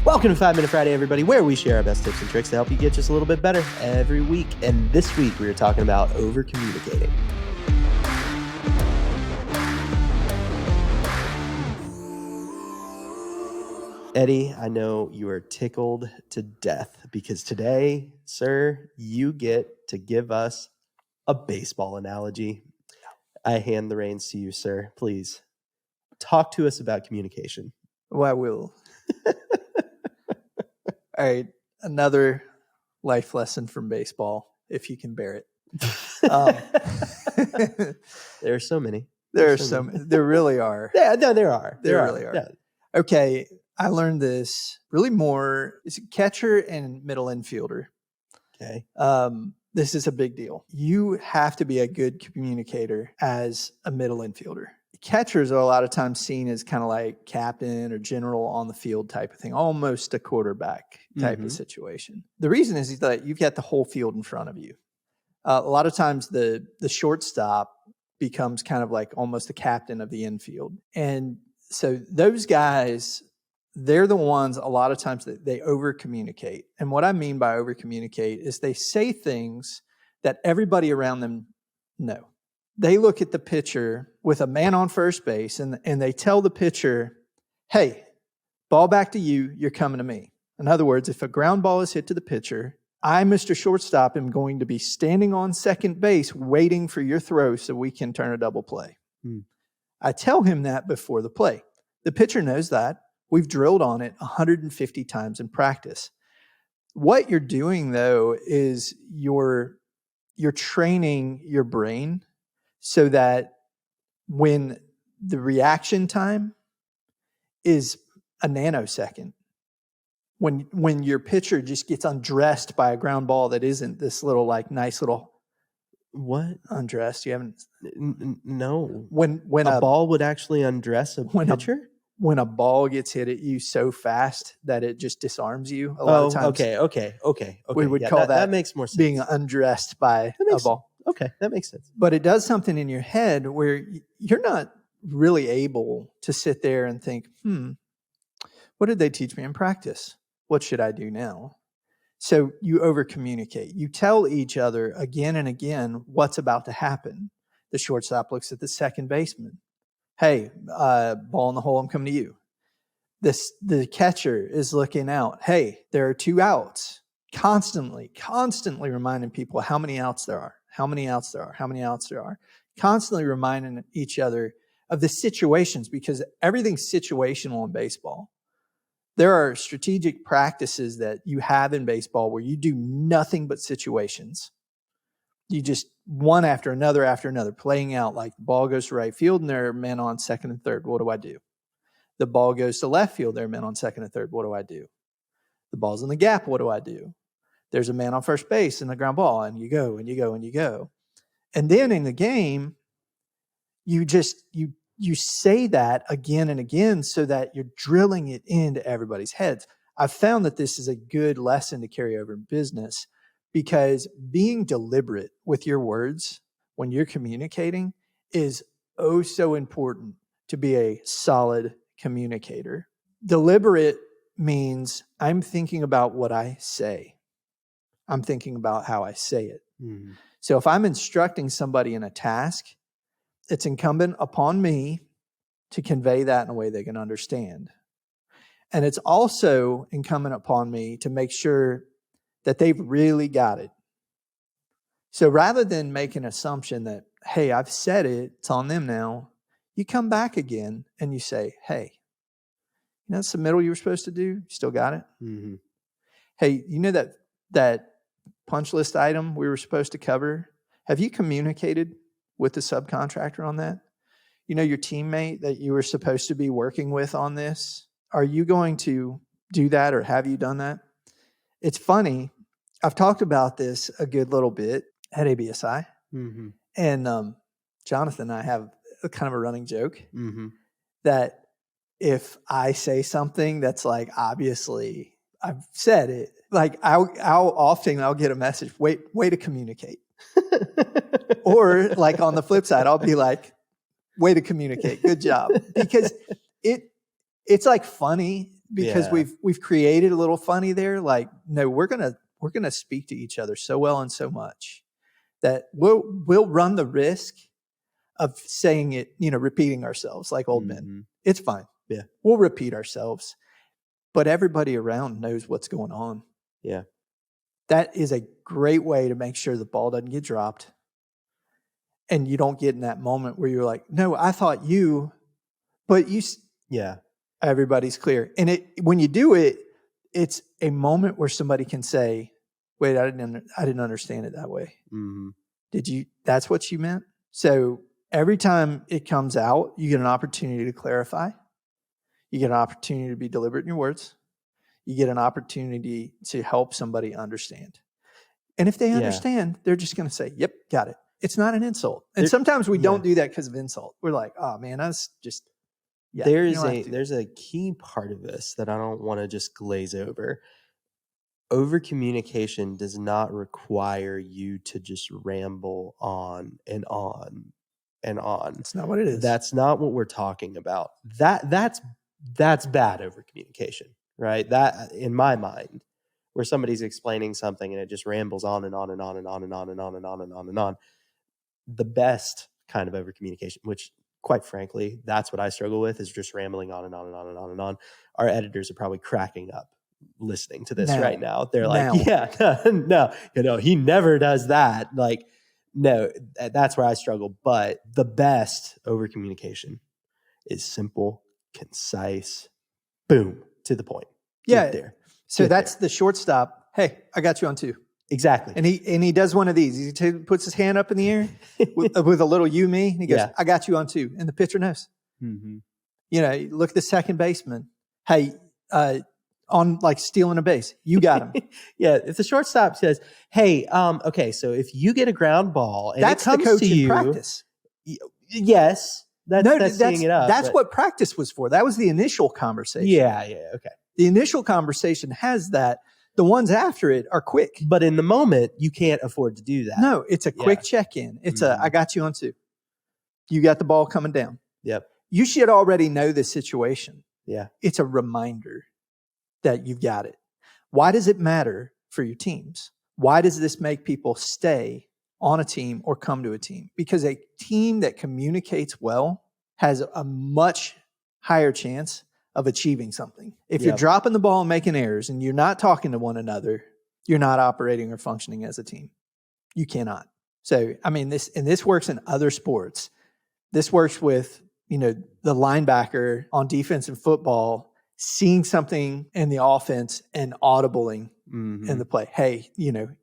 Welcome to 5 Minute Friday, everybody, where we share our best tips and tricks to help you get just a little bit better every week. And this week, we are talking about over-communicating. Eddie, I know you are tickled to death because today, sir, you get to give us a baseball analogy. I hand the reins to you, sir. Please talk to us about communication. Well, I will. All right, another life lesson from baseball, if you can bear it. There are so many. There really are. Yeah, no, there are. There really are. Yeah. Okay, I learned this really more. It's a catcher and middle infielder. Okay. This is a big deal. You have to be a good communicator as a middle infielder. Catchers are a lot of times seen as kind of like captain or general on the field type of thing, almost a quarterback type of situation. The reason is that you've got the whole field in front of you. A lot of times the shortstop becomes kind of like almost the captain of the infield. And so those guys, they're the ones a lot of times that they over communicate. And what I mean by over communicate is they say things that everybody around them know. They look at the pitcher with a man on first base and they tell the pitcher, hey, ball back to you, you're coming to me. In other words, if a ground ball is hit to the pitcher, I, Mr. Shortstop, am going to be standing on second base waiting for your throw so we can turn a double play. I tell him that before the play. The pitcher knows that. We've drilled on it 150 times in practice. What you're doing, though, is you're training your brain so that when the reaction time is a nanosecond, when your pitcher just gets undressed by a ground ball that isn't this little like nice little what undressed, you haven't no when a ball would actually undress a pitcher. When a ball gets hit at you so fast that it just disarms you, a lot of times. Okay. We would call that makes more sense. Being undressed by a ball. Okay, that makes sense. But it does something in your head where you're not really able to sit there and think, what did they teach me in practice? What should I do now? So you over communicate. You tell each other again and again what's about to happen. The shortstop looks at the second baseman. Hey, ball in the hole, I'm coming to you. The catcher is looking out. Hey, there are 2 outs. Constantly reminding people how many outs there are. Constantly reminding each other of the situations, because everything's situational in baseball. There are strategic practices that you have in baseball where you do nothing but situations. You just one after another, playing out like the ball goes to right field and there are men on second and third. What do I do? The ball goes to left field. There are men on second and third. What do I do? The ball's in the gap. What do I do? There's a man on first base and the ground ball, and you go. And then in the game, you say that again and again so that you're drilling it into everybody's heads. I've found that this is a good lesson to carry over in business, because being deliberate with your words when you're communicating is oh so important to be a solid communicator. Deliberate means I'm thinking about what I say. I'm thinking about how I say it. So if I'm instructing somebody in a task, it's incumbent upon me to convey that in a way they can understand. And it's also incumbent upon me to make sure that they've really got it. So rather than make an assumption that, hey, I've said it, it's on them now, you come back again and you say, hey, the submittal you were supposed to do? You still got it? Hey, you know that punch list item we were supposed to cover? Have you communicated with the subcontractor on that? Your teammate that you were supposed to be working with on this, are you going to do that, or have you done that? It's funny. I've talked about this a good little bit at ABSI. And Jonathan and I have a kind of a running joke that if I say something that's like, obviously I've said it, like I'll get a message, way to communicate. Or like on the flip side, I'll be like, way to communicate. Good job. Because it's like funny because Yeah. we've created a little funny there. Like, no, we're gonna speak to each other so well and so much that we'll run the risk of saying it, repeating ourselves like old men. Mhm. It's fine. Yeah. We'll repeat ourselves, but everybody around knows what's going on. Yeah. That is a great way to make sure the ball doesn't get dropped. And you don't get in that moment where you're like, no, I thought you, but Yeah. everybody's clear. And when you do it, it's a moment where somebody can say, wait, I didn't understand it that way. Mhm. That's what you meant? So every time it comes out, you get an opportunity to clarify. You get an opportunity to be deliberate in your words. You get an opportunity to help somebody understand. And if they understand, they're just going to say, yep, got it. It's not an insult. And sometimes we don't do that because of insult. We're like, oh man, that's just, there's a key part of this that I don't want to just glaze over. Over communication does not require you to just ramble on and on and on. That's not what it is. That's not what we're talking about. That's bad over communication, right? That, in my mind, where somebody's explaining something and it just rambles on and on and on and on and on and on and on and on and on. The best kind of over communication, which quite frankly, that's what I struggle with, is just rambling on and on and on and on and on. Our editors are probably cracking up listening to this right now. They're like, no, he never does that. Like, no, that's where I struggle. But the best over communication is simple, concise, boom, to the point. Get there. So that's the shortstop. Hey, I got you on 2. Exactly. And he does one of these. He puts his hand up in the air with a little you, me. And he goes, I got you on 2. And the pitcher knows. Mm-hmm. Look at the second baseman. Hey, on like stealing a base, you got him. If the shortstop says, hey, okay, so if you get a ground ball and that's it comes the coach to you, in practice. Yes. That's seeing it up. That's what practice was for. That was the initial conversation. Yeah, okay. The initial conversation has that. The ones after it are quick. But in the moment, you can't afford to do that. No, it's a quick check-in. It's I got you on 2. You got the ball coming down. Yep. You should already know the situation. Yeah. It's a reminder that you've got it. Why does it matter for your teams? Why does this make people stay on a team or come to a team? Because a team that communicates well has a much higher chance of achieving something. If you're dropping the ball and making errors and you're not talking to one another, you're not operating or functioning as a team. You cannot. So, I mean, this works in other sports. This works with, the linebacker on defense in football, seeing something in the offense and audibling in the play. Hey,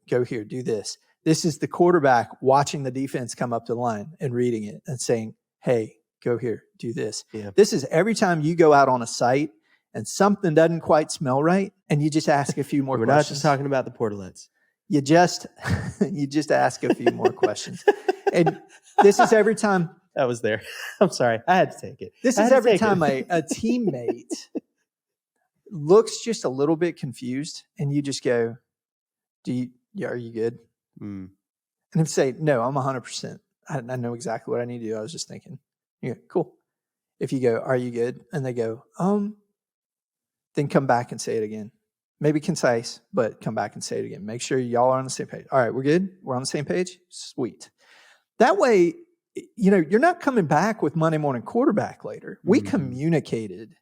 go here, do this. This is the quarterback watching the defense come up to the line and reading it and saying, hey, go here, do this. Yeah. This is every time you go out on a site and something doesn't quite smell right, and you just ask a few more questions. We're not just talking about the portalets. You just ask a few more questions. And this is every time. That was there. I'm sorry. I had to take it. This is every time a teammate looks just a little bit confused and you just go, are you good? And if you say, no, I'm 100%. I know exactly what I need to do. I was just thinking. Yeah, cool. If you go, are you good? And they go, then come back and say it again. Maybe concise, but come back and say it again. Make sure y'all are on the same page. All right, we're good? We're on the same page? Sweet. That way, you're not coming back with Monday morning quarterback later. We communicated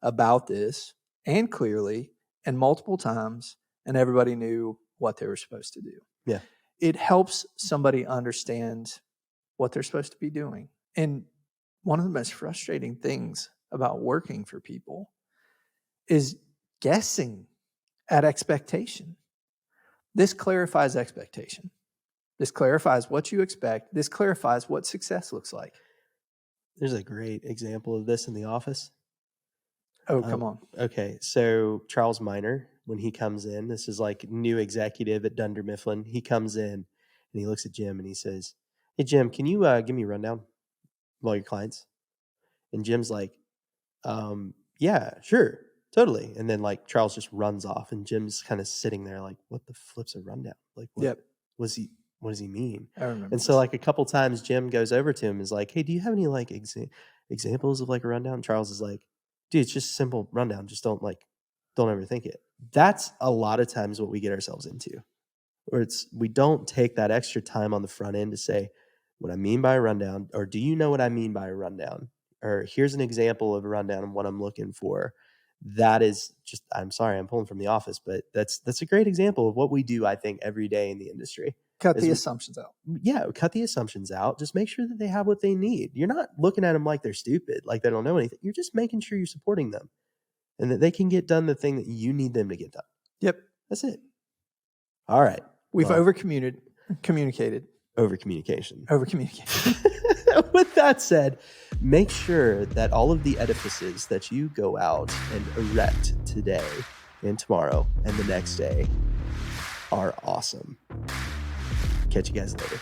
about this and clearly and multiple times, and everybody knew what they were supposed to do. Yeah. It helps somebody understand what they're supposed to be doing. And one of the most frustrating things about working for people is guessing at expectation. This clarifies expectation. This clarifies what you expect. This clarifies what success looks like. There's a great example of this in The Office. Oh, come on. Okay, so Charles Minor, when he comes in, this is like new executive at Dunder Mifflin. He comes in and he looks at Jim and he says, hey, Jim, can you give me a rundown of all your clients? And Jim's like, yeah, sure, totally. And then like Charles just runs off and Jim's kind of sitting there like, what the flip's a rundown? Like, what does he mean? I remember. And so like a couple times Jim goes over to him and is like, hey, do you have any like examples of like a rundown? And Charles is like, dude, it's just a simple rundown. Just don't like don't overthink it. That's a lot of times what we get ourselves into. Or we don't take that extra time on the front end to say what I mean by a rundown, or do you know what I mean by a rundown? Or here's an example of a rundown and what I'm looking for. That is just, I'm sorry, I'm pulling from The Office, but that's a great example of what we do, I think, every day in the industry. Cut the assumptions out. Yeah, cut the assumptions out. Just make sure that they have what they need. You're not looking at them like they're stupid, like they don't know anything. You're just making sure you're supporting them and that they can get done the thing that you need them to get done. Yep. That's it. All right. We've communicated. Over-communication. With that said, make sure that all of the edifices that you go out and erect today and tomorrow and the next day are awesome. Catch you guys later.